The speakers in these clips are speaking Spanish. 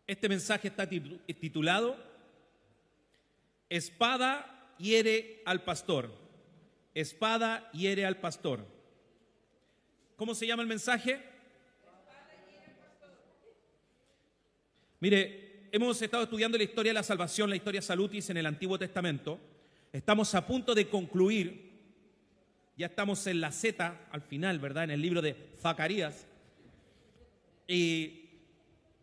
Este mensaje está titulado Espada hiere al pastor. Espada hiere al pastor. ¿Cómo se llama el mensaje? Mire, hemos estado estudiando la historia de la salvación, la historia salutis en el Antiguo Testamento. Estamos a punto de concluir. Ya estamos en la Z, al final, ¿verdad? En el libro de Zacarías. Y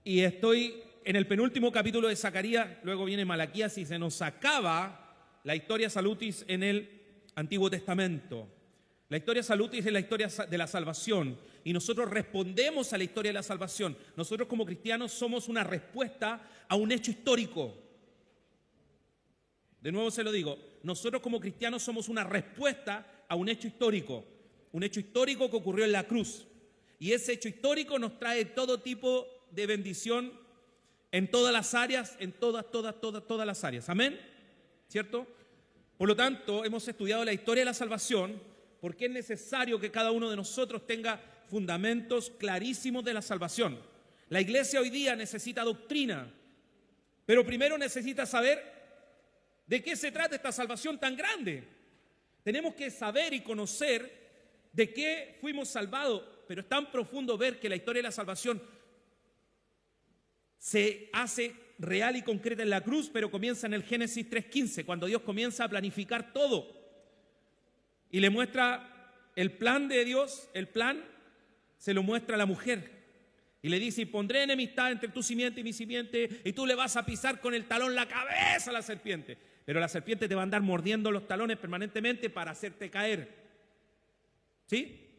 estoy en el penúltimo capítulo de Zacarías, luego viene Malaquías y se nos acaba la historia salutis en el Antiguo Testamento. La historia salutis es la historia de la salvación y nosotros respondemos a la historia de la salvación. Nosotros como cristianos somos una respuesta a un hecho histórico. De nuevo se lo digo, nosotros como cristianos somos una respuesta a un hecho histórico que ocurrió en la cruz. Y ese hecho histórico nos trae todo tipo de bendición en todas las áreas, en todas las áreas. ¿Amén? ¿Cierto? Por lo tanto, hemos estudiado la historia de la salvación porque es necesario que cada uno de nosotros tenga fundamentos clarísimos de la salvación. La iglesia hoy día necesita doctrina, pero primero necesita saber de qué se trata esta salvación tan grande. Tenemos que saber y conocer de qué fuimos salvados, pero es tan profundo ver que la historia de la salvación se hace real y concreta en la cruz, pero comienza en el Génesis 3:15, cuando Dios comienza a planificar todo y le muestra el plan de Dios. El plan se lo muestra a la mujer y le dice: y pondré enemistad entre tu simiente y mi simiente, y tú le vas a pisar con el talón la cabeza a la serpiente, pero la serpiente te va a andar mordiendo los talones permanentemente para hacerte caer. ¿Sí?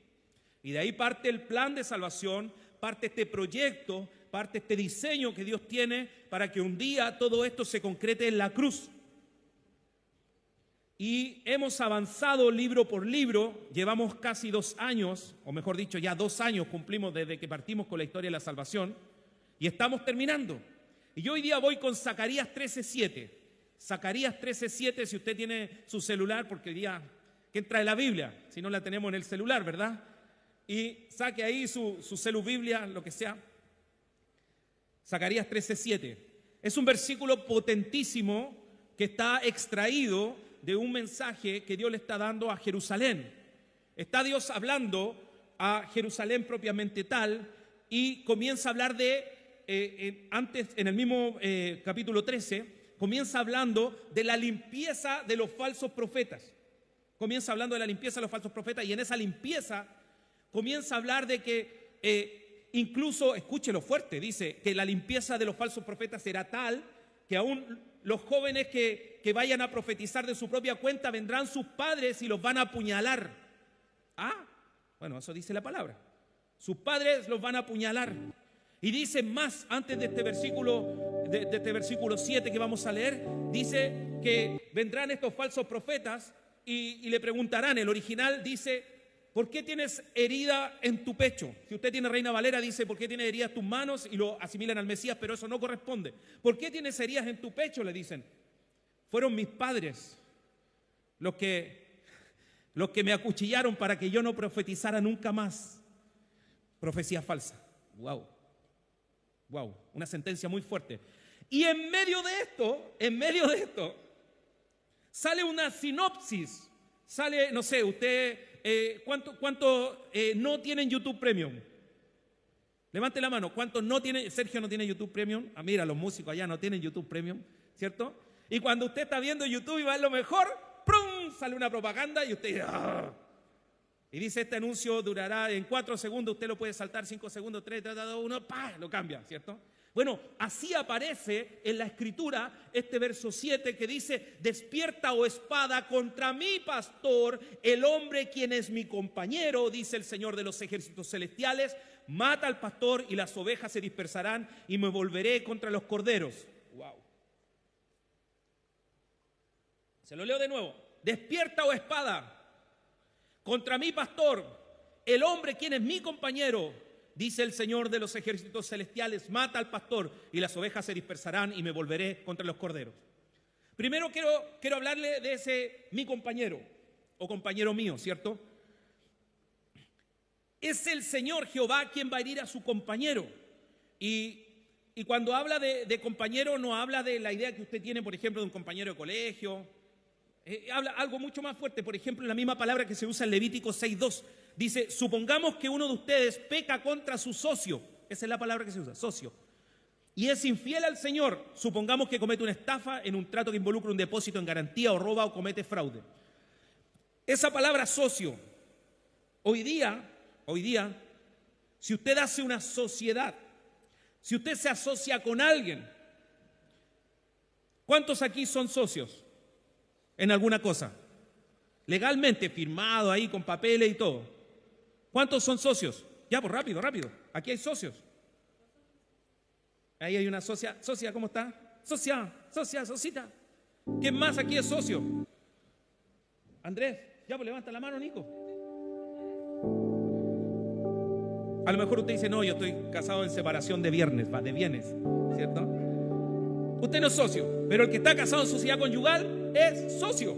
Y de ahí parte el plan de salvación, parte este proyecto, parte este diseño que Dios tiene para que un día todo esto se concrete en la cruz. Y hemos avanzado libro por libro, llevamos casi 2 años, o mejor dicho, ya 2 años cumplimos desde que partimos con la historia de la salvación, y estamos terminando. Y yo hoy día voy con Zacarías 13:7. Zacarías 13:7, si usted tiene su celular, porque hoy día, ¿quién trae la Biblia? Si no la tenemos en el celular, ¿verdad? Y saque ahí su celu Biblia, lo que sea. Zacarías 13:7. Es un versículo potentísimo que está extraído de un mensaje que Dios le está dando a Jerusalén. Está Dios hablando a Jerusalén propiamente tal y comienza a hablar antes, en el mismo capítulo 13, comienza hablando de la limpieza de los falsos profetas. Comienza hablando de la limpieza de los falsos profetas y en esa limpieza comienza a hablar de que incluso, escúchelo fuerte, dice que la limpieza de los falsos profetas será tal que aún los jóvenes que vayan a profetizar de su propia cuenta vendrán sus padres y los van a apuñalar. Bueno, eso dice la palabra. Sus padres los van a apuñalar. Y dice más, antes de este versículo, de este versículo 7 que vamos a leer, dice que vendrán estos falsos profetas y le preguntarán. El original dice: ¿por qué tienes herida en tu pecho? Si usted tiene Reina Valera, dice: ¿por qué tienes heridas tus manos? Y lo asimilan al Mesías, pero eso no corresponde. ¿Por qué tienes heridas en tu pecho? Le dicen. Fueron mis padres los que me acuchillaron para que yo no profetizara nunca más. Profecía falsa. Wow, una sentencia muy fuerte. Y en medio de esto, sale una sinopsis. Sale, no sé, usted... ¿Cuánto no tienen YouTube Premium? Levante la mano. ¿Cuántos no tienen? Sergio no tiene YouTube Premium. Mira, los músicos allá no tienen YouTube Premium, ¿cierto? Y cuando usted está viendo YouTube y va a lo mejor, ¡prum!, sale una propaganda y usted dice: ¡ah! Y dice: este anuncio durará en 4 segundos, usted lo puede saltar 5 segundos, 3, 2, 1, ¡pah!, lo cambia, ¿cierto? Bueno, así aparece en la Escritura este verso 7 que dice: despierta, oh espada, contra mi pastor, el hombre quien es mi compañero, dice el Señor de los ejércitos celestiales. Mata al pastor y las ovejas se dispersarán y me volveré contra los corderos. Wow. Se lo leo de nuevo. Despierta, oh espada, contra mi pastor, el hombre quien es mi compañero, dice el Señor de los ejércitos celestiales. Mata al pastor y las ovejas se dispersarán y me volveré contra los corderos. Primero quiero hablarle de ese mi compañero o compañero mío, ¿cierto? Es el Señor Jehová quien va a herir a su compañero. Y Y cuando habla de compañero, no habla de la idea que usted tiene, por ejemplo, de un compañero de colegio. Habla algo mucho más fuerte. Por ejemplo, en la misma palabra que se usa en Levítico 6:2, dice: supongamos que uno de ustedes peca contra su socio. Esa es la palabra que se usa, socio. Y es infiel al Señor. Supongamos que comete una estafa en un trato que involucra un depósito en garantía, o roba o comete fraude. Esa palabra socio, hoy día, si usted hace una sociedad, si usted se asocia con alguien, ¿cuántos aquí son socios en alguna cosa? Legalmente, firmado ahí con papeles y todo. ¿Cuántos son socios? Ya, pues rápido. Aquí hay socios. Ahí hay una socia. Socia, ¿cómo está? Socita. ¿Quién más aquí es socio? Andrés, ya, pues levanta la mano, Nico. A lo mejor usted dice: no, yo estoy casado en separación de bienes, ¿cierto? Usted no es socio, pero el que está casado en sociedad conyugal es socio.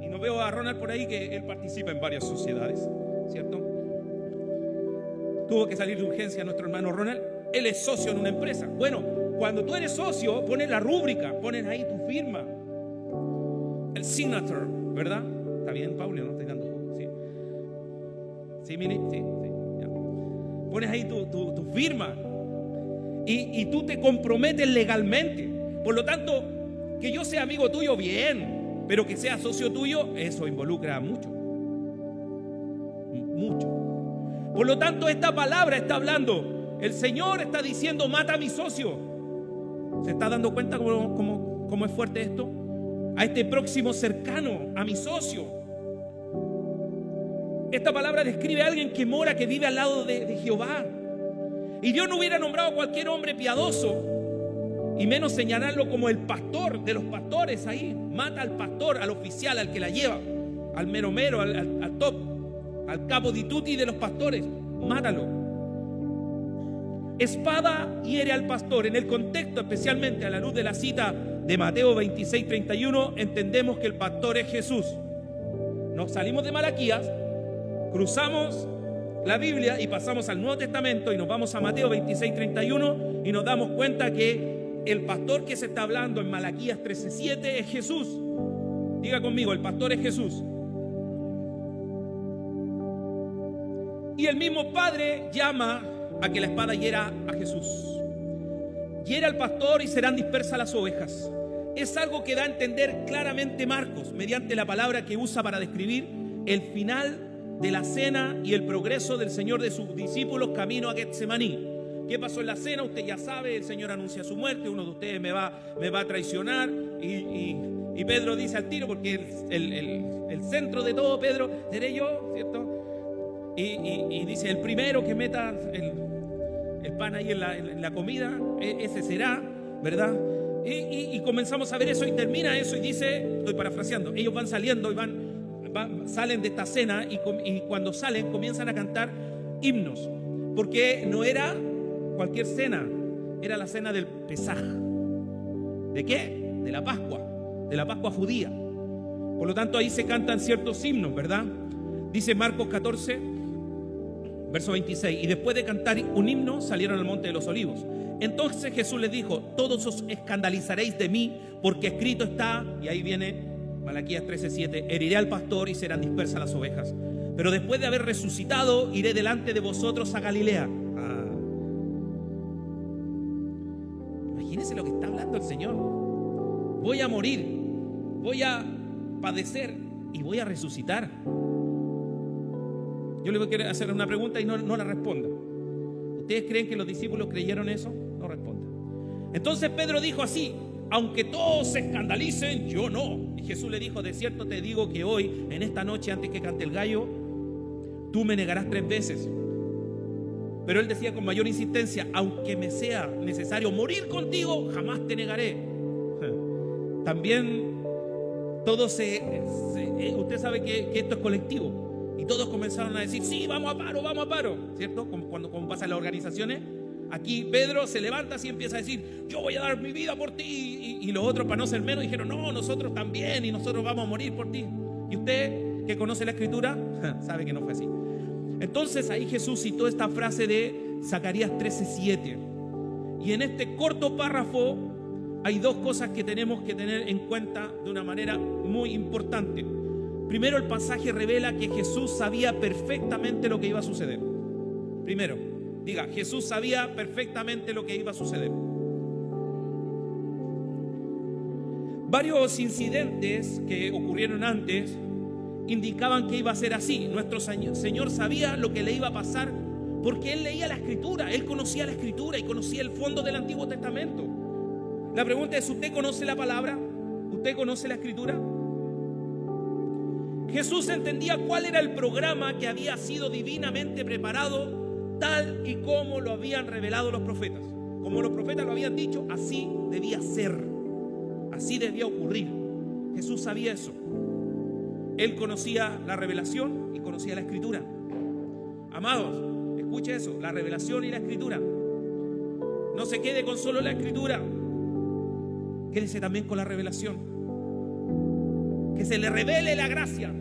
Y no veo a Ronald por ahí, que él participa en varias sociedades, ¿cierto? Tuvo que salir de urgencia nuestro hermano Ronald. Él es socio en una empresa. Bueno, cuando tú eres socio, pones la rúbrica, pones ahí tu firma, el signature, ¿verdad? ¿Está bien, Paulio? No estoy dando jugo, ¿sí? ¿Sí, Mili? Sí, ya. Pones ahí tu firma y tú te comprometes legalmente. Por lo tanto, que yo sea amigo tuyo, bien, pero que sea socio tuyo, eso involucra mucho. Por lo tanto, esta palabra está hablando, el Señor está diciendo: mata a mi socio. ¿Se está dando cuenta cómo es fuerte esto? A este próximo cercano, a mi socio. Esta palabra describe a alguien que mora, que vive al lado de Jehová. Y Dios no hubiera nombrado a cualquier hombre piadoso, y menos señalarlo como el pastor de los pastores ahí. Mata al pastor, al oficial, al que la lleva, al mero, al top, al capo di tutti de los pastores. Mátalo. Espada hiere al pastor. En el contexto, especialmente a la luz de la cita de Mateo 26:31, entendemos que el pastor es Jesús. Nos salimos de Malaquías, cruzamos la Biblia y pasamos al Nuevo Testamento y nos vamos a Mateo 26:31 y nos damos cuenta que el pastor que se está hablando en Malaquías 13:7 es Jesús. Diga conmigo: el pastor es Jesús. Y el mismo Padre llama a que la espada hiera a Jesús. Hiere al pastor y serán dispersas las ovejas. Es algo que da a entender claramente Marcos mediante la palabra que usa para describir el final de la cena y el progreso del Señor de sus discípulos camino a Getsemaní. ¿Qué pasó en la cena? Usted ya sabe, el Señor anuncia su muerte, uno de ustedes me va a traicionar, y Pedro dice al tiro, porque el centro de todo, Pedro, seré yo, ¿cierto? Y dice: el primero que meta el pan ahí en la comida, ese será, ¿verdad? Y comenzamos a ver eso y termina eso y dice, estoy parafraseando, ellos van saliendo y salen de esta cena y cuando salen comienzan a cantar himnos, porque no era cualquier cena, era la cena del Pesaj. ¿De qué? De la Pascua judía. Por lo tanto, ahí se cantan ciertos himnos, ¿verdad? Dice Marcos 14, verso 26: y después de cantar un himno salieron al monte de los olivos. Entonces Jesús les dijo: todos os escandalizaréis de mí, porque escrito está, y ahí viene Malaquías 13:7, heriré al pastor y serán dispersas las ovejas. Pero después de haber resucitado, iré delante de vosotros a Galilea. Imagínense lo que está hablando el Señor. Voy a morir, voy a padecer y voy a resucitar. Yo le voy a querer hacer una pregunta y no la responda. ¿Ustedes creen que los discípulos creyeron eso? No responda. Entonces Pedro dijo así: aunque todos se escandalicen, yo no. Y Jesús le dijo: de cierto te digo que hoy, en esta noche, antes que cante el gallo, tú me negarás 3 veces. Pero él decía con mayor insistencia: aunque me sea necesario morir contigo, jamás te negaré. También todos usted sabe que esto es colectivo. Y todos comenzaron a decir: sí, vamos a paro, ¿cierto? Como pasa en las organizaciones. Aquí Pedro se levanta así y empieza a decir: yo voy a dar mi vida por ti. Y los otros, para no ser menos, dijeron: no, nosotros también, y nosotros vamos a morir por ti. Y usted, que conoce la Escritura, sabe que no fue así. Entonces ahí Jesús citó esta frase de Zacarías 13:7. Y en este corto párrafo hay dos cosas que tenemos que tener en cuenta de una manera muy importante. Primero, el pasaje revela que Jesús sabía perfectamente lo que iba a suceder. Primero, diga, Jesús sabía perfectamente lo que iba a suceder. Varios incidentes que ocurrieron antes indicaban que iba a ser así. Nuestro Señor sabía lo que le iba a pasar porque Él leía la Escritura, Él conocía la Escritura y conocía el fondo del Antiguo Testamento. La pregunta es, ¿usted conoce la palabra? ¿Usted conoce la Escritura? Jesús entendía cuál era el programa que había sido divinamente preparado, tal y como lo habían revelado los profetas. Como los profetas lo habían dicho, así debía ser, así debía ocurrir. Jesús sabía eso. Él conocía la revelación y conocía la Escritura. Amados, escuche eso, la revelación y la Escritura. No se quede con solo la Escritura, quédese también con la revelación. Que se le revele la gracia,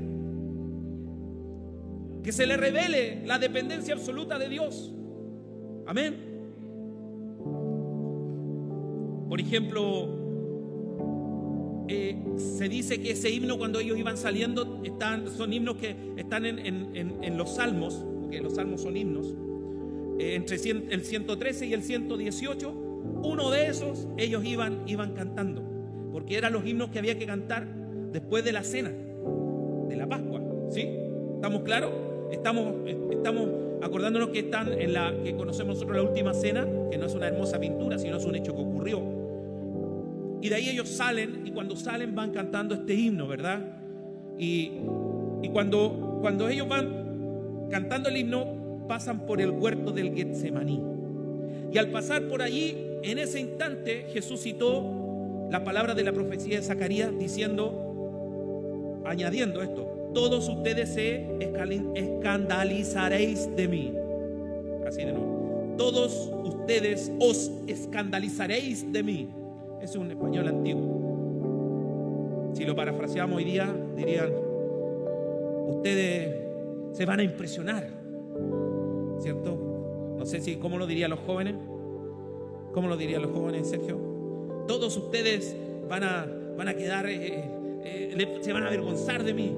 que se le revele la dependencia absoluta de Dios. Amén. Por ejemplo, se dice que ese himno, cuando ellos iban saliendo, son himnos que están en los salmos, porque los salmos son himnos, entre el 113 y el 118. Uno de esos ellos iban cantando, porque eran los himnos que había que cantar después de la cena de la Pascua. ¿Sí? ¿Estamos claros? Estamos acordándonos que están en la que conocemos nosotros, la última cena, que no es una hermosa pintura, sino es un hecho que ocurrió. Y de ahí ellos salen, y cuando salen van cantando este himno, ¿verdad? Y cuando ellos van cantando el himno, pasan por el huerto del Getsemaní. Y al pasar por allí, en ese instante, Jesús citó la palabra de la profecía de Zacarías, diciendo, añadiendo esto: todos ustedes se escandalizaréis de mí. Así de nuevo. Todos ustedes os escandalizaréis de mí. Es un español antiguo. Si lo parafraseamos hoy día, dirían: ustedes se van a impresionar, ¿cierto? No sé si cómo lo dirían los jóvenes. ¿Cómo lo dirían los jóvenes, Sergio? Todos ustedes van a quedar, se van a avergonzar de mí.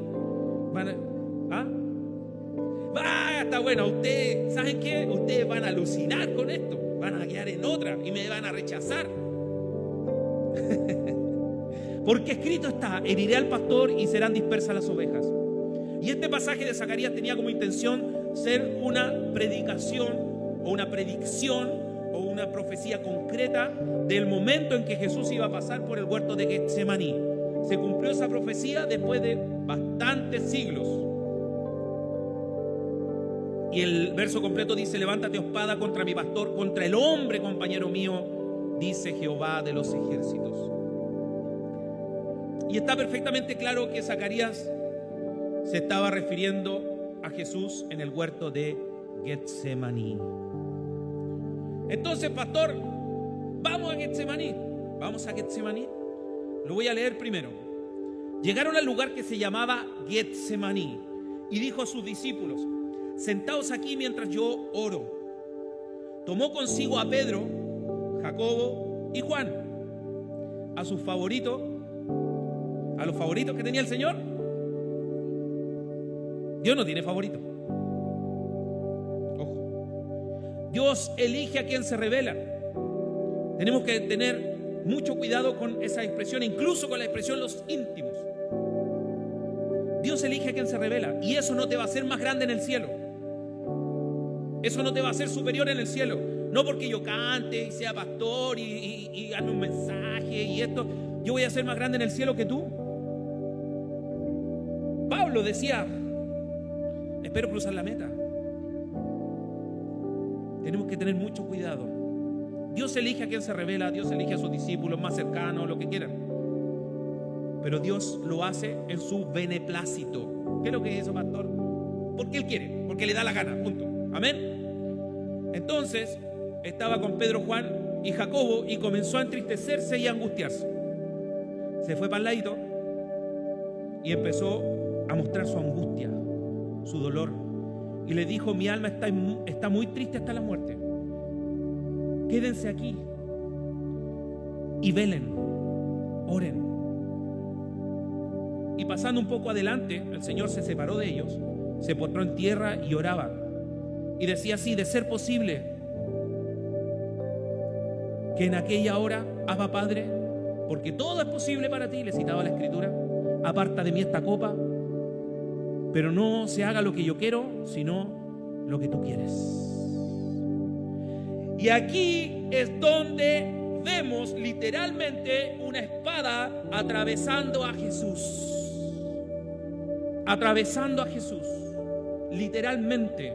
Está bueno. Ustedes, ¿saben qué? Ustedes van a alucinar con esto. Van a quedar en otra y me van a rechazar. Porque escrito está: heriré al pastor y serán dispersas las ovejas. Y este pasaje de Zacarías tenía como intención ser una predicación o una predicción o una profecía concreta del momento en que Jesús iba a pasar por el huerto de Getsemaní. Se cumplió esa profecía después de bastantes siglos. Y el verso completo dice: levántate, espada, contra mi pastor, contra el hombre compañero mío, dice Jehová de los ejércitos. Y está perfectamente claro que Zacarías se estaba refiriendo a Jesús en el huerto de Getsemaní. Entonces, pastor, vamos a Getsemaní. Vamos a Getsemaní. Lo voy a leer primero. Llegaron al lugar que se llamaba Getsemaní y dijo a sus discípulos: sentaos aquí mientras yo oro. Tomó consigo a Pedro, Jacobo y Juan, a sus favoritos, a los favoritos que tenía el Señor. Dios no tiene favoritos. Ojo. Dios elige a quien se revela. Tenemos que tener mucho cuidado con esa expresión, incluso con la expresión los íntimos. Dios elige a quien se revela, y eso no te va a hacer más grande en el cielo. Eso no te va a hacer superior en el cielo. No porque yo cante y sea pastor y haga un mensaje y esto, yo voy a ser más grande en el cielo que tú. Pablo decía: espero cruzar la meta. Tenemos que tener mucho cuidado. Dios elige a quien se revela, Dios elige a sus discípulos más cercanos, lo que quieran. Pero Dios lo hace en su beneplácito. ¿Qué es lo que es eso, pastor? Porque Él quiere, porque le da la gana, punto. Amén. Entonces estaba con Pedro, Juan y Jacobo y comenzó a entristecerse y a angustiarse. Se fue para el ladito y empezó a mostrar su angustia, su dolor, y le dijo: mi alma está muy triste hasta la muerte. quédense aquí y velen, oren. Y pasando un poco adelante, el Señor se separó de ellos, se postró en tierra y oraba. Y decía así: de ser posible, que en aquella hora, Abba Padre, porque todo es posible para ti, le citaba la Escritura, aparta de mí esta copa, pero no se haga lo que yo quiero, sino lo que tú quieres. Y aquí es donde vemos literalmente una espada atravesando a Jesús. Atravesando a Jesús, literalmente.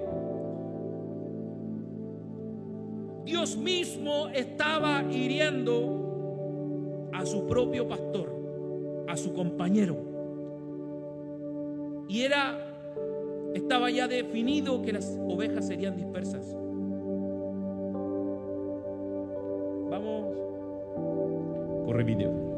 Dios mismo estaba hiriendo a su propio pastor, a su compañero. Y estaba ya definido que las ovejas serían dispersas. Vamos. Corre video.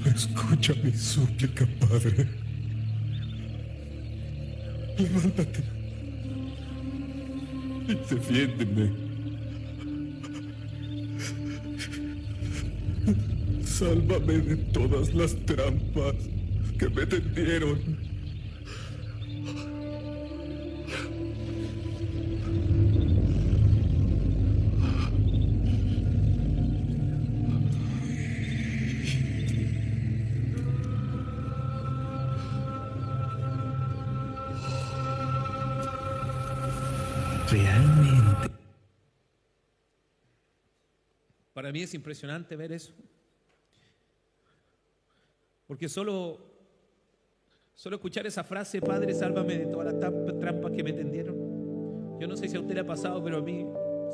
Escucha mi súplica, Padre. Levántate y defiéndeme. Sálvame de todas las trampas que me tendieron. Realmente. Para mí es impresionante ver eso. Porque solo escuchar esa frase: Padre, sálvame de todas las trampas que me tendieron. Yo no sé si a usted le ha pasado, pero a mí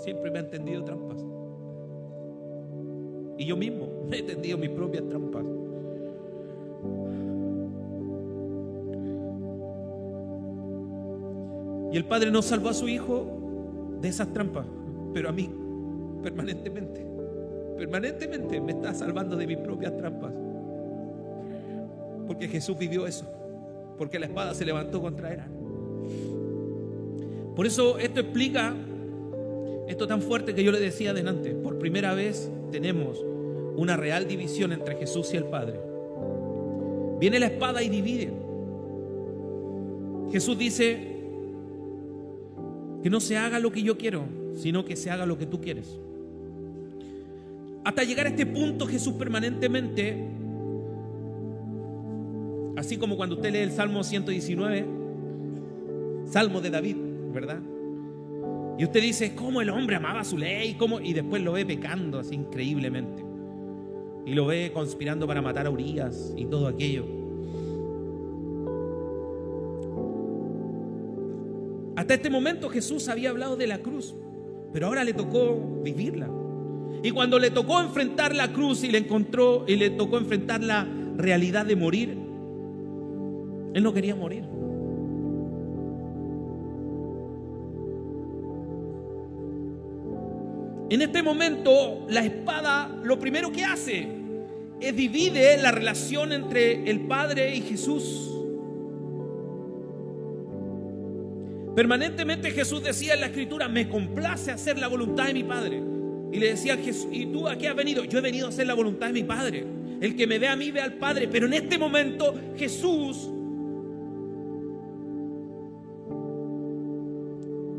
siempre me han tendido trampas. Y yo mismo me he tendido mis propias trampas. Y el Padre no salvó a su Hijo de esas trampas, pero a mí permanentemente me está salvando de mis propias trampas. Porque Jesús vivió eso, porque la espada se levantó contra él. Por eso esto explica esto tan fuerte que yo le decía adelante. Por primera vez tenemos una real división entre Jesús y el Padre. Viene la espada y divide. Jesús dice que no se haga lo que yo quiero, sino que se haga lo que tú quieres. Hasta llegar a este punto, Jesús permanentemente, así como cuando usted lee el Salmo 119, Salmo de David, ¿verdad? Y usted dice: ¿cómo el hombre amaba su ley? ¿Cómo? Y después lo ve pecando así increíblemente. Y lo ve conspirando para matar a Urías y todo aquello. Hasta este momento Jesús había hablado de la cruz, pero ahora le tocó vivirla. Y cuando le tocó enfrentar la cruz y le tocó enfrentar la realidad de morir, él no quería morir. En este momento, la espada lo primero que hace es divide la relación entre el Padre y Jesús. Permanentemente Jesús decía en la Escritura: me complace hacer la voluntad de mi Padre. Y le decía: Jesús, ¿y tú a qué has venido? Yo he venido a hacer la voluntad de mi Padre. El que me ve a mí ve al Padre. Pero en este momento Jesús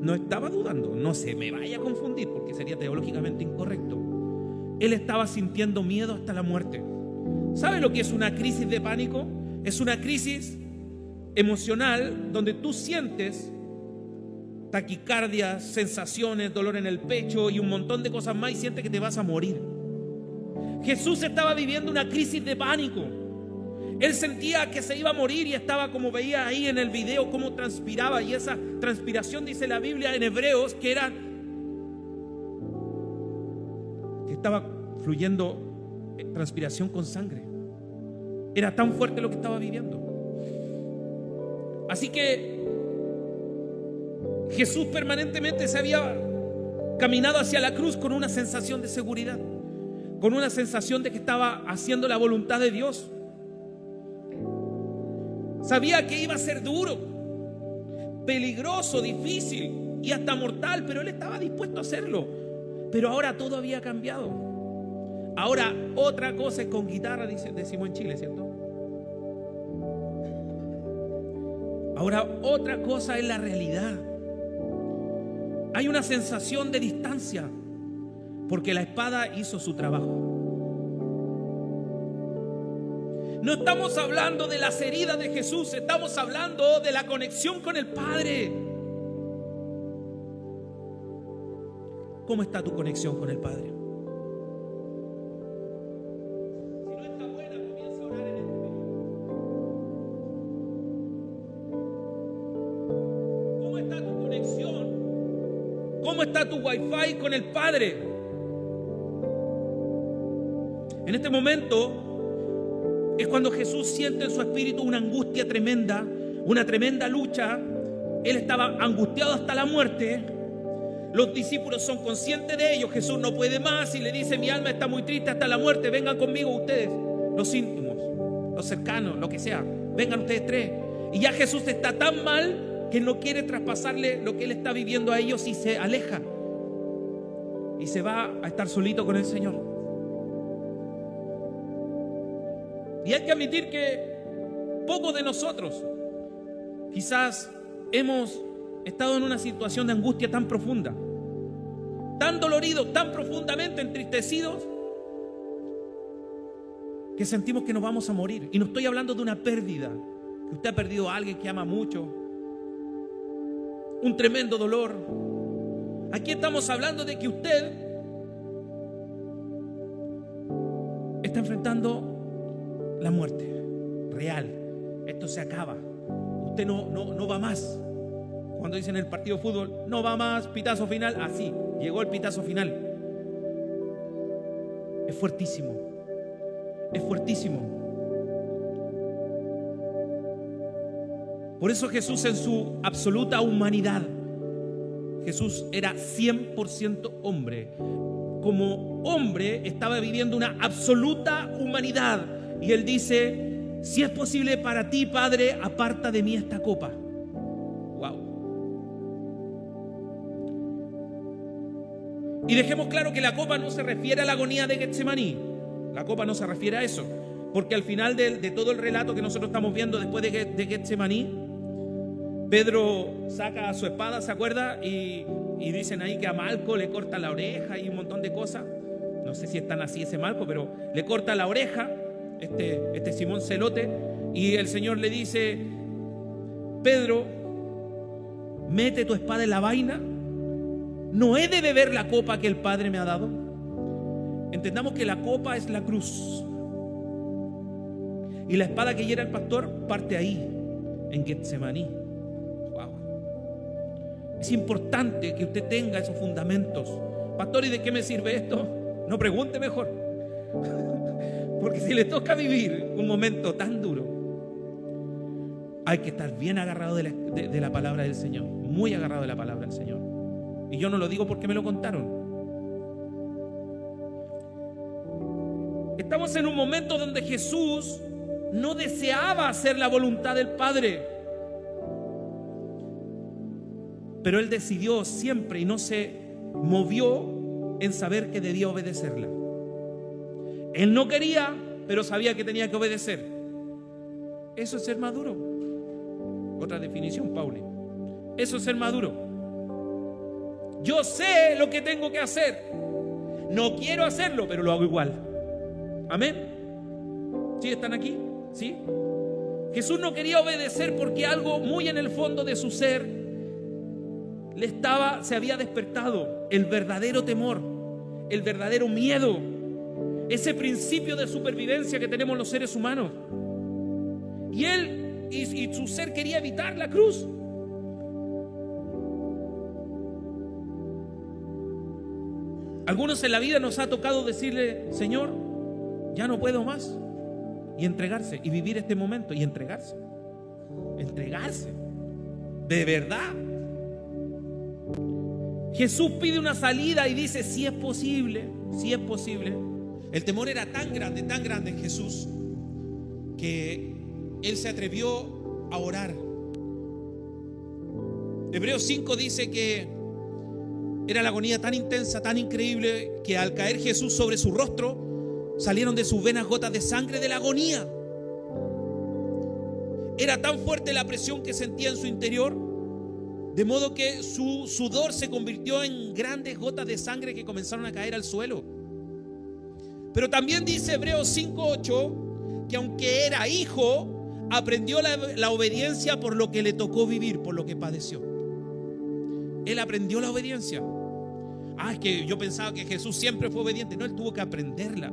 no estaba dudando. No se me vaya a confundir, porque sería teológicamente incorrecto. Él estaba sintiendo miedo hasta la muerte. ¿Sabe lo que es una crisis de pánico? Es una crisis emocional donde tú sientes taquicardia, sensaciones, dolor en el pecho y un montón de cosas más, y sientes que te vas a morir. Jesús estaba viviendo una crisis de pánico. Él sentía que se iba a morir y estaba, como veía ahí en el video, cómo transpiraba. Y esa transpiración, dice la Biblia en Hebreos, que estaba fluyendo transpiración con sangre. Era tan fuerte lo que estaba viviendo. Así que Jesús permanentemente se había caminado hacia la cruz con una sensación de seguridad, con una sensación de que estaba haciendo la voluntad de Dios. Sabía que iba a ser duro, peligroso, difícil y hasta mortal, pero él estaba dispuesto a hacerlo. Pero ahora todo había cambiado. Ahora otra cosa es con guitarra, decimos en Chile, ¿cierto? Ahora otra cosa es la realidad. Hay una sensación de distancia porque la espada hizo su trabajo. No estamos hablando de las heridas de Jesús, estamos hablando de la conexión con el Padre. ¿Cómo está tu conexión con el Padre? Si no está buena, comienza a orar en este minuto. ¿Cómo está tu conexión? ¿Cómo está tu Wi-Fi con el Padre? En este momento es cuando Jesús siente en su espíritu una angustia tremenda, una tremenda lucha. Él estaba angustiado hasta la muerte. Los discípulos son conscientes de ello. Jesús no puede más y le dice: mi alma está muy triste hasta la muerte, vengan conmigo ustedes, los íntimos, los cercanos, lo que sea, vengan ustedes tres. Y ya Jesús está tan mal que no quiere traspasarle lo que él está viviendo a ellos y se aleja y se va a estar solito con el Señor. Y hay que admitir que pocos de nosotros quizás hemos estado en una situación de angustia tan profunda, tan doloridos, tan profundamente entristecidos, que sentimos que nos vamos a morir. Y no estoy hablando de una pérdida, que usted ha perdido a alguien que ama mucho, un tremendo dolor. Aquí estamos hablando de que usted está enfrentando la muerte real. Esto se acaba. Usted no va más. Cuando dicen en el partido de fútbol, no va más, pitazo final, así, llegó el pitazo final. Es fuertísimo. Es fuertísimo. Por eso Jesús, en su absoluta humanidad, Jesús era 100% hombre. Como hombre estaba viviendo una absoluta humanidad. Y él dice: si es posible para ti, Padre, aparta de mí esta copa. Wow. Y dejemos claro que la copa no se refiere a la agonía de Getsemaní. La copa no se refiere a eso, porque al final de todo el relato que nosotros estamos viendo después de Getsemaní, Pedro saca su espada, ¿se acuerda? Y dicen ahí que a Malco le corta la oreja y un montón de cosas. No sé si es tan así ese Malco, pero le corta la oreja este Simón Celote, y el Señor le dice: Pedro, mete tu espada en la vaina. ¿No he de beber la copa que el Padre me ha dado? Entendamos que la copa es la cruz, y la espada que hiera el pastor parte ahí, en Getsemaní. Wow. Es importante que usted tenga esos fundamentos. Pastor, ¿y de qué me sirve esto? No pregunte mejor. Porque si le toca vivir un momento tan duro, hay que estar bien agarrado de la palabra del Señor, muy agarrado de la palabra del Señor. Y yo no lo digo porque me lo contaron. Estamos en un momento donde Jesús no deseaba hacer la voluntad del Padre, pero Él decidió siempre y no se movió en saber que debía obedecerla. Él no quería, pero sabía que tenía que obedecer. Eso es ser maduro. Otra definición, Pauli. Eso es ser maduro. Yo sé lo que tengo que hacer. No quiero hacerlo, pero lo hago igual. Amén. ¿Sí están aquí? ¿Sí? Jesús no quería obedecer porque algo muy en el fondo de su ser se había despertado. El verdadero temor, el verdadero miedo, ese principio de supervivencia que tenemos los seres humanos. Y él y su ser quería evitar la cruz. Algunos en la vida nos ha tocado decirle: Señor, ya no puedo más, y entregarse, y vivir este momento y entregarse. entregarse. De verdad. Jesús pide una salida y dice, si es posible, si es posible. El temor era tan grande en Jesús, que Él se atrevió a orar. Hebreos 5 dice que era la agonía tan intensa, tan increíble, que al caer Jesús sobre su rostro, salieron de sus venas gotas de sangre de la agonía. Era tan fuerte la presión que sentía en su interior, de modo que su sudor se convirtió en grandes gotas de sangre que comenzaron a caer al suelo. Pero también dice Hebreos 5:8 que aunque era hijo, aprendió la obediencia por lo que le tocó vivir, por lo que padeció. Él aprendió la obediencia. Es que yo pensaba que Jesús siempre fue obediente. No, Él tuvo que aprenderla.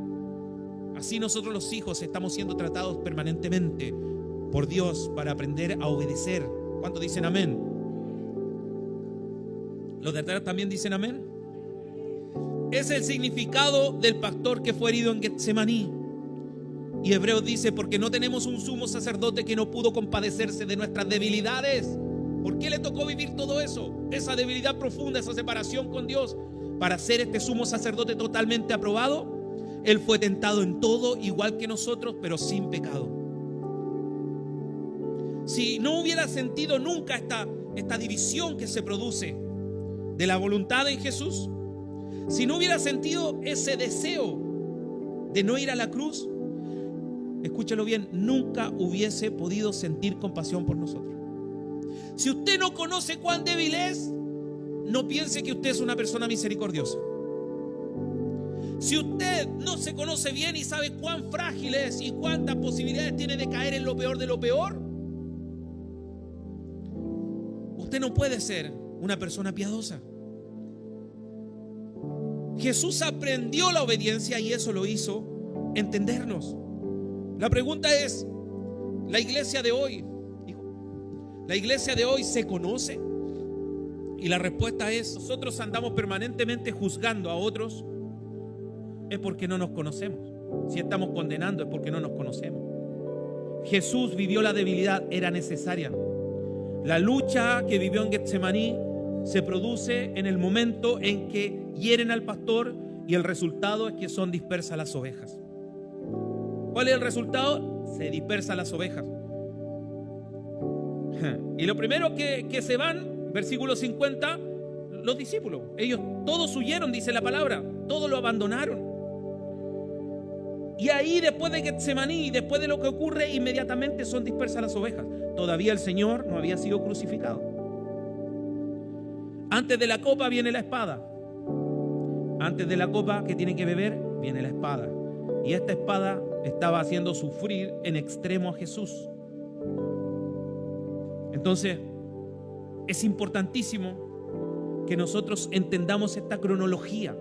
Así nosotros los hijos estamos siendo tratados permanentemente por Dios para aprender a obedecer. ¿Cuántos dicen amén? ¿Los de atrás también dicen amén? Es el significado del pastor que fue herido en Getsemaní. Y Hebreos dice, porque no tenemos un sumo sacerdote que no pudo compadecerse de nuestras debilidades. ¿Por qué le tocó vivir todo eso? Esa debilidad profunda, esa separación con Dios. Para ser este sumo sacerdote totalmente aprobado, Él fue tentado en todo, igual que nosotros, pero sin pecado. Si no hubiera sentido nunca esta división que se produce de la voluntad en Jesús, si no hubiera sentido ese deseo de no ir a la cruz, escúchalo bien, nunca hubiese podido sentir compasión por nosotros. Si usted no conoce cuán débil es, no piense que usted es una persona misericordiosa. Si usted no se conoce bien y sabe cuán frágil es y cuántas posibilidades tiene de caer en lo peor de lo peor, usted no puede ser una persona piadosa. Jesús aprendió la obediencia y eso lo hizo entendernos. La pregunta es, ¿la iglesia de hoy se conoce? Y la respuesta es, nosotros andamos permanentemente juzgando a otros, es porque no nos conocemos. Si estamos condenando es porque no nos conocemos. Jesús vivió la debilidad, era necesaria. La lucha que vivió en Getsemaní se produce en el momento en que hieren al pastor y el resultado es que son dispersas las ovejas. ¿Cuál es el resultado? Se dispersan las ovejas. Y lo primero que se van, versículo 50, los discípulos. Ellos todos huyeron, dice la palabra, todos lo abandonaron. Y ahí después de Getsemaní, después de lo que ocurre, inmediatamente son dispersas las ovejas. Todavía el Señor no había sido crucificado. Antes de la copa viene la espada. Antes de la copa que tiene que beber, viene la espada. Y esta espada estaba haciendo sufrir en extremo a Jesús. Entonces, es importantísimo que nosotros entendamos esta cronología.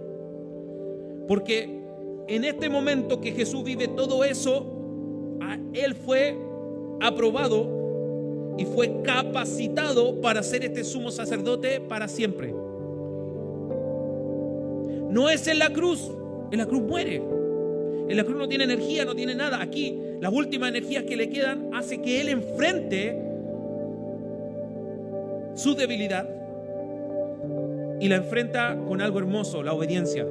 Porque en este momento que Jesús vive todo eso, Él fue aprobado y fue capacitado para ser este sumo sacerdote para siempre. No es en la cruz muere. En la cruz no tiene energía, no tiene nada. Aquí las últimas energías que le quedan hace que Él enfrente su debilidad y la enfrenta con algo hermoso, la obediencia.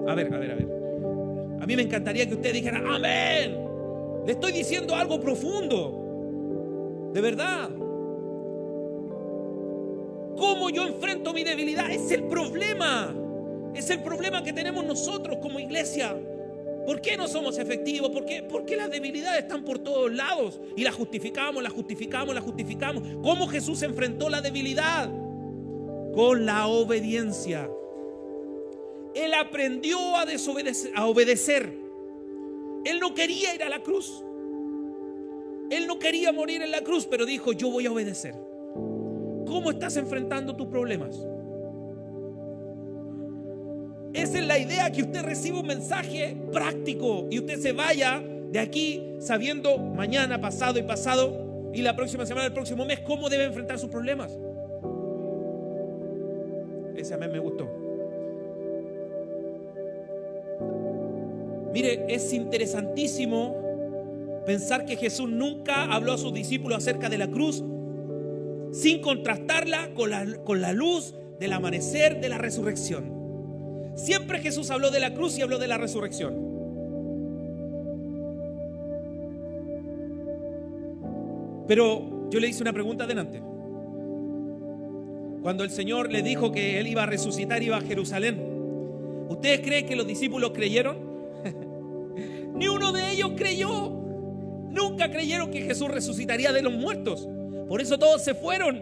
A ver. A mí me encantaría que usted dijera amén. Le estoy diciendo algo profundo. De verdad. ¿Cómo yo enfrento mi debilidad? Es el problema. Es el problema que tenemos nosotros como iglesia. ¿Por qué no somos efectivos? ¿Por qué las debilidades están por todos lados? Y las justificamos. ¿Cómo Jesús enfrentó la debilidad? Con la obediencia. Él aprendió a obedecer. Él no quería ir a la cruz. Él no quería morir en la cruz, pero dijo, yo voy a obedecer. ¿Cómo estás enfrentando tus problemas? Esa es la idea, que usted reciba un mensaje práctico y usted se vaya de aquí sabiendo mañana, pasado y la próxima semana, el próximo mes, cómo debe enfrentar sus problemas. Ese amén me gustó. Mire, es interesantísimo pensar que Jesús nunca habló a sus discípulos acerca de la cruz sin contrastarla con la luz del amanecer de la resurrección. Siempre Jesús habló de la cruz y habló de la resurrección. Pero yo le hice una pregunta adelante. Cuando el Señor le dijo que Él iba a resucitar, iba a Jerusalén, ¿ustedes creen que los discípulos creyeron? Ni uno de ellos creyó. Nunca creyeron que Jesús resucitaría de los muertos. Por eso todos se fueron.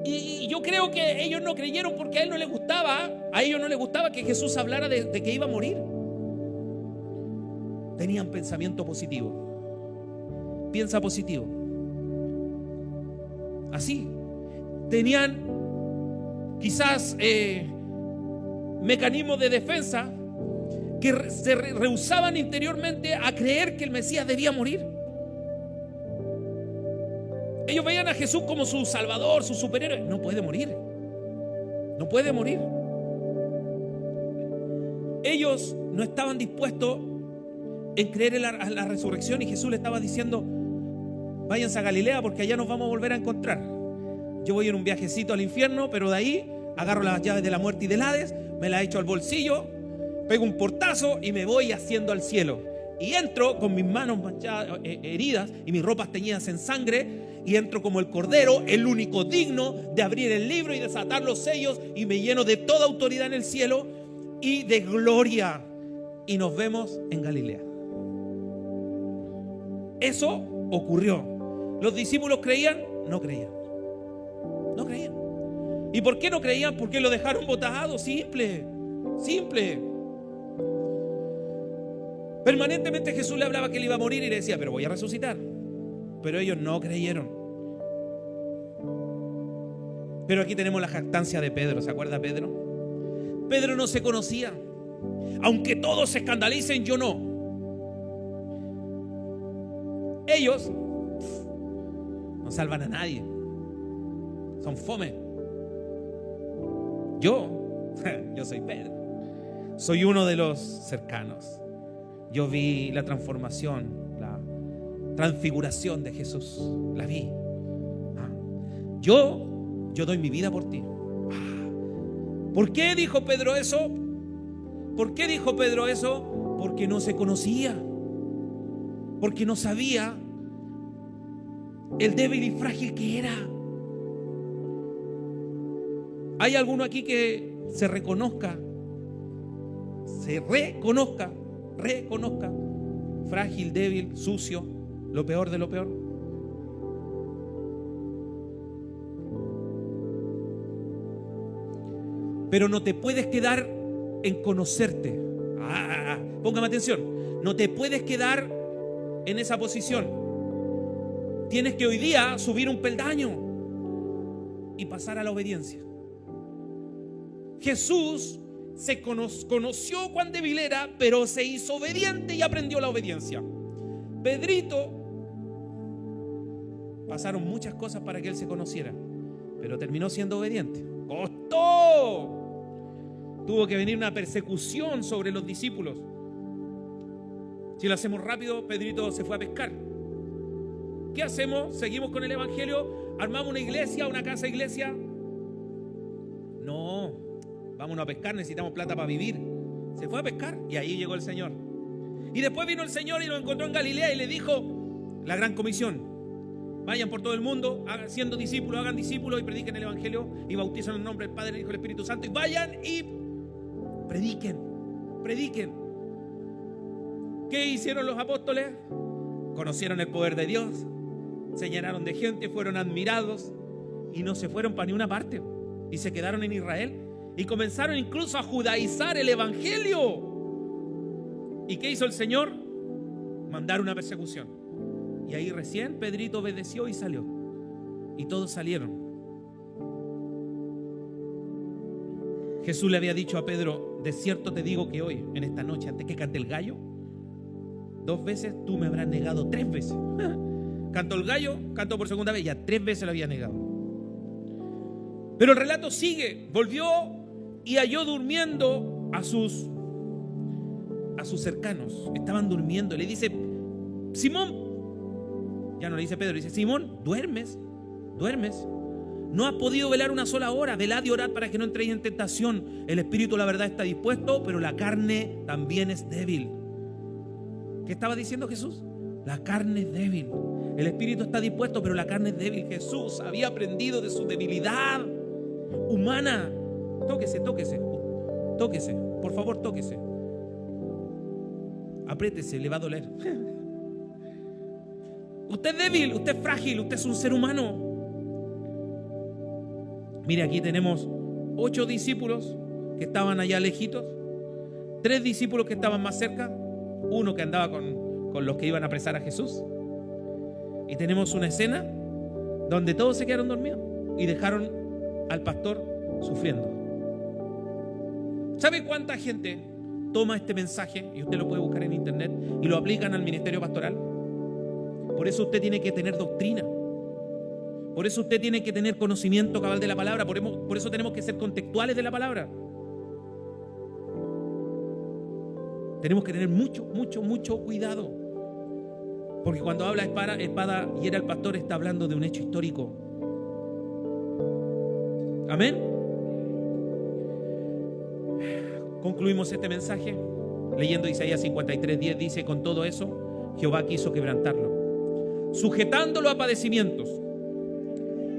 Y yo creo que ellos no creyeron porque a ellos no les gustaba que Jesús hablara de que iba a morir. Tenían pensamiento positivo. Piensa positivo. Así. Tenían quizás mecanismos de defensa que se rehusaban interiormente a creer que el Mesías debía morir. Ellos veían a Jesús como su salvador, su superhéroe. No puede morir. No puede morir. Ellos no estaban dispuestos en creer en la resurrección, y Jesús le estaba diciendo: váyanse a Galilea porque allá nos vamos a volver a encontrar. Yo voy en un viajecito al infierno, pero de ahí agarro las llaves de la muerte y del Hades, me las echo al bolsillo, pego un portazo y me voy haciendo al cielo. Y entro con mis manos manchadas, heridas, y mis ropas teñidas en sangre, y entro como el Cordero, el único digno de abrir el libro y desatar los sellos, y me lleno de toda autoridad en el cielo y de gloria, y nos vemos en Galilea. Eso ocurrió. ¿Los discípulos creían? No creían. No creían. ¿Y por qué no creían? Porque lo dejaron botado. Simple. Permanentemente Jesús le hablaba que él iba a morir y le decía: pero voy a resucitar. Pero ellos no creyeron. Pero aquí tenemos la jactancia de Pedro. ¿Se acuerda Pedro? Pedro no se conocía. Aunque todos se escandalicen, yo no. Ellos no salvan a nadie. Son fome. Yo soy Pedro. Soy uno de los cercanos. Yo vi la transformación, la transfiguración de Jesús. La vi. Yo doy mi vida por ti. ¿Por qué dijo Pedro eso? ¿Por qué dijo Pedro eso? Porque no se conocía. Porque no sabía el débil y frágil que era. ¿Hay alguno aquí que se reconozca frágil, débil, sucio, lo peor de lo peor? Pero no te puedes quedar en conocerte. Póngame atención. No te puedes quedar en esa posición. Tienes que hoy día subir un peldaño y pasar a la obediencia. Jesús se conoció cuán débil era, pero se hizo obediente y aprendió la obediencia. Pedrito, pasaron muchas cosas para que él se conociera, pero terminó siendo obediente. ¡Costó! Tuvo que venir una persecución sobre los discípulos. Si lo hacemos rápido, Pedrito se fue a pescar. ¿Qué hacemos? ¿Seguimos con el evangelio? ¿Armamos una iglesia, una casa iglesia? No, vámonos a pescar, necesitamos plata para vivir. Se fue a pescar y ahí llegó el Señor. Y después vino el Señor y lo encontró en Galilea y le dijo la gran comisión: vayan por todo el mundo, siendo discípulos, hagan discípulos y prediquen el evangelio y bauticen en el nombre del Padre, del Hijo y del Espíritu Santo, y vayan y prediquen. ¿Qué hicieron los apóstoles? Conocieron el poder de Dios, se llenaron de gente, fueron admirados y no se fueron para ninguna parte y se quedaron en Israel y comenzaron incluso a judaizar el evangelio. ¿Y qué hizo el Señor? Mandar una persecución. Y ahí recién Pedrito obedeció y salió. Y todos salieron. Jesús le había dicho a Pedro: de cierto te digo que hoy, en esta noche, antes que cante el gallo, 2 veces tú me habrás negado 3 veces. Cantó el gallo, cantó por segunda vez, ya 3 veces lo había negado. Pero el relato sigue. Volvió y halló durmiendo a sus a sus cercanos, estaban durmiendo. Le dice: Simón, ya no le dice Pedro, le dice: Simón, ¿duermes? ¿No has podido velar una sola hora? Velad y orad para que no entréis en tentación. El espíritu, la verdad, está dispuesto, pero la carne también es débil. ¿Qué estaba diciendo Jesús? La carne es débil. El espíritu está dispuesto, pero la carne es débil. Jesús había aprendido de su debilidad humana. Tóquese, por favor, tóquese. Apriétese, le va a doler. Usted es débil, usted es frágil, usted es un ser humano. Mire, aquí tenemos 8 discípulos que estaban allá lejitos, 3 discípulos que estaban más cerca, uno que andaba con los que iban a apresar a Jesús. Y tenemos una escena donde todos se quedaron dormidos y dejaron al pastor sufriendo. ¿Sabe cuánta gente toma este mensaje, y usted lo puede buscar en internet, y lo aplican al ministerio pastoral? Por eso usted tiene que tener doctrina. Por eso usted tiene que tener conocimiento cabal de la palabra. Por eso tenemos que ser contextuales de la palabra. Tenemos que tener mucho cuidado. Porque cuando habla espada hiera al pastor, está hablando de un hecho histórico. Amén. Concluimos este mensaje leyendo Isaías 53:10. Dice: con todo eso, Jehová quiso quebrantarlo, sujetándolo a padecimientos.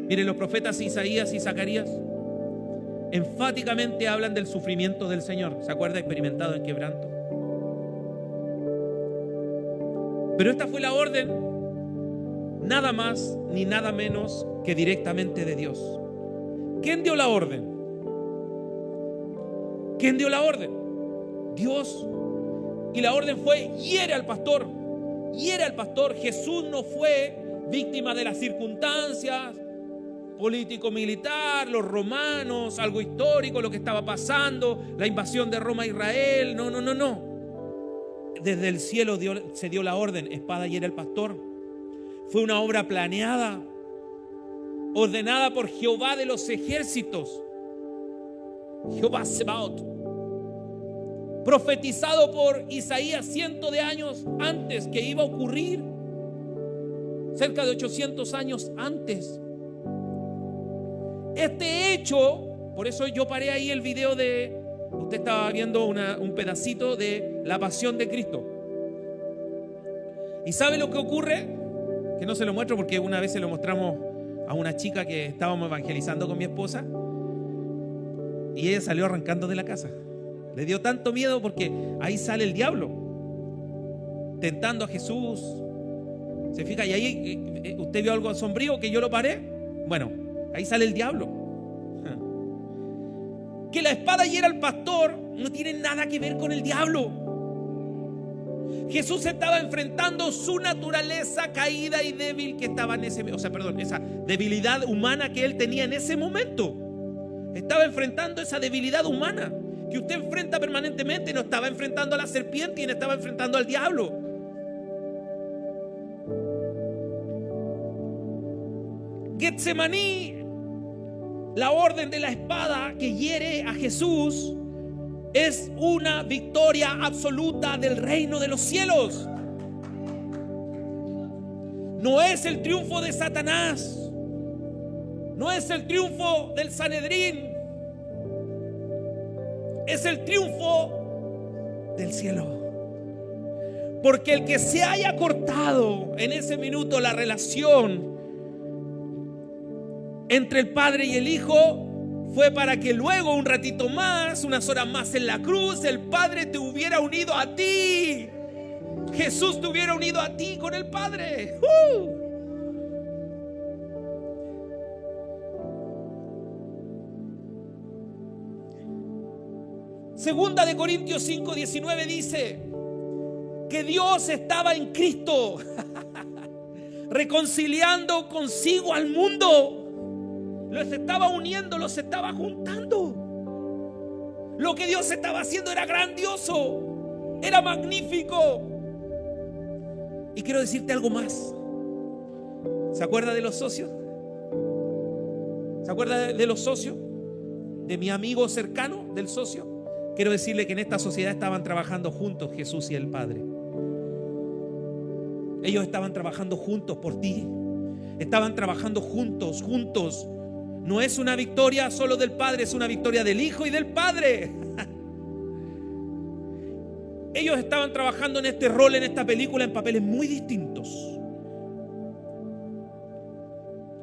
Miren, los profetas Isaías y Zacarías enfáticamente hablan del sufrimiento del Señor. ¿Se acuerda? Experimentado en quebranto. Pero esta fue la orden, nada más ni nada menos que directamente de Dios. ¿Quién dio la orden? ¿Quién dio la orden? Dios. Y la orden fue: hiere al pastor. Hiere al pastor. Jesús no fue víctima de las circunstancias político-militar, los romanos, algo histórico, lo que estaba pasando, la invasión de Roma a Israel. No. Desde el cielo se dio la orden: espada hiere al pastor. Fue una obra planeada, ordenada por Jehová de los ejércitos, Jehová Sebaot, profetizado por Isaías cientos de años antes que iba a ocurrir, cerca de 800 años antes. Este hecho, por eso yo paré ahí el video de, usted estaba viendo un pedacito de la pasión de Cristo. ¿Y sabe lo que ocurre? Que no se lo muestro porque una vez se lo mostramos a una chica que estábamos evangelizando con mi esposa y ella salió arrancando de la casa. Le dio tanto miedo porque ahí sale el diablo tentando a Jesús. ¿Se fija? Y ahí usted vio algo sombrío que yo lo paré. Bueno, ahí sale el diablo. Que la espada hiera al pastor no tiene nada que ver con el diablo. Jesús estaba enfrentando su naturaleza caída y débil que estaba en esa debilidad humana que él tenía en ese momento. Estaba enfrentando esa debilidad humana que usted enfrenta permanentemente. No estaba enfrentando a la serpiente y no estaba enfrentando al diablo. Getsemaní, la orden de la espada que hiere a Jesús, es una victoria absoluta del reino de los cielos. No es el triunfo de Satanás, no es el triunfo del Sanedrín, es el triunfo del cielo. Porque el que se haya cortado en ese minuto la relación entre el Padre y el Hijo fue para que luego, un ratito más, unas horas más en la cruz, el Padre te hubiera unido a ti. Jesús te hubiera unido a ti con el Padre. Segunda de Corintios 5:19 dice que Dios estaba en Cristo reconciliando consigo al mundo. Los estaba uniendo, los estaba juntando. Lo que Dios estaba haciendo era grandioso, era magnífico. Y quiero decirte algo más. ¿Se acuerda de los socios? ¿Se acuerda de los socios? De mi amigo cercano, del socio. Quiero decirle que en esta sociedad estaban trabajando juntos Jesús y el Padre. Ellos estaban trabajando juntos por ti. Estaban trabajando juntos. No es una victoria solo del Padre, es una victoria del Hijo y del Padre. Ellos estaban trabajando en este rol, en esta película, en papeles muy distintos.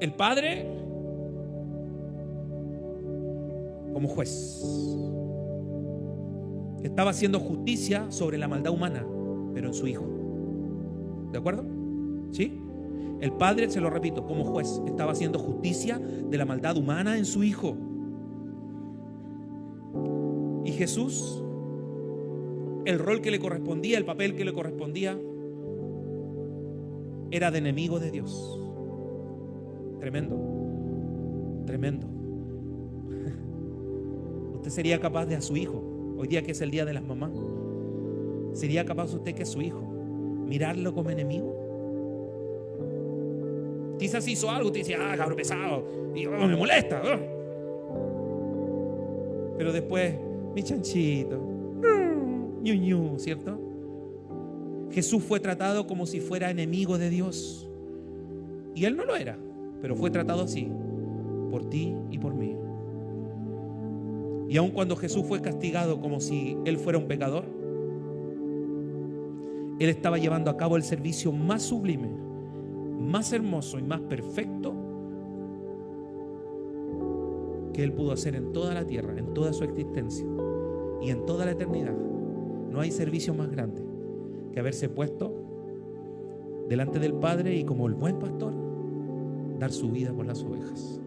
El Padre como juez. Estaba haciendo justicia sobre la maldad humana, pero en su Hijo. ¿De acuerdo? ¿Sí? El Padre, se lo repito, como juez, estaba haciendo justicia de la maldad humana en su Hijo. Y Jesús, el rol que le correspondía, el papel que le correspondía, era de enemigo de Dios. Tremendo, tremendo. ¿Usted sería capaz de a su hijo, hoy día que es el día de las mamás, sería capaz usted que a su hijo mirarlo como enemigo? Quizás hizo algo, usted dice, cabrón pesado, y me molesta. Pero después, mi chanchito, ñu, ¿cierto? Jesús fue tratado como si fuera enemigo de Dios. Y Él no lo era, pero fue tratado así, por ti y por mí. Y aun cuando Jesús fue castigado como si Él fuera un pecador, Él estaba llevando a cabo el servicio más sublime, más hermoso y más perfecto que Él pudo hacer en toda la tierra, en toda su existencia y en toda la eternidad. No hay servicio más grande que haberse puesto delante del Padre y, como el buen pastor, dar su vida por las ovejas.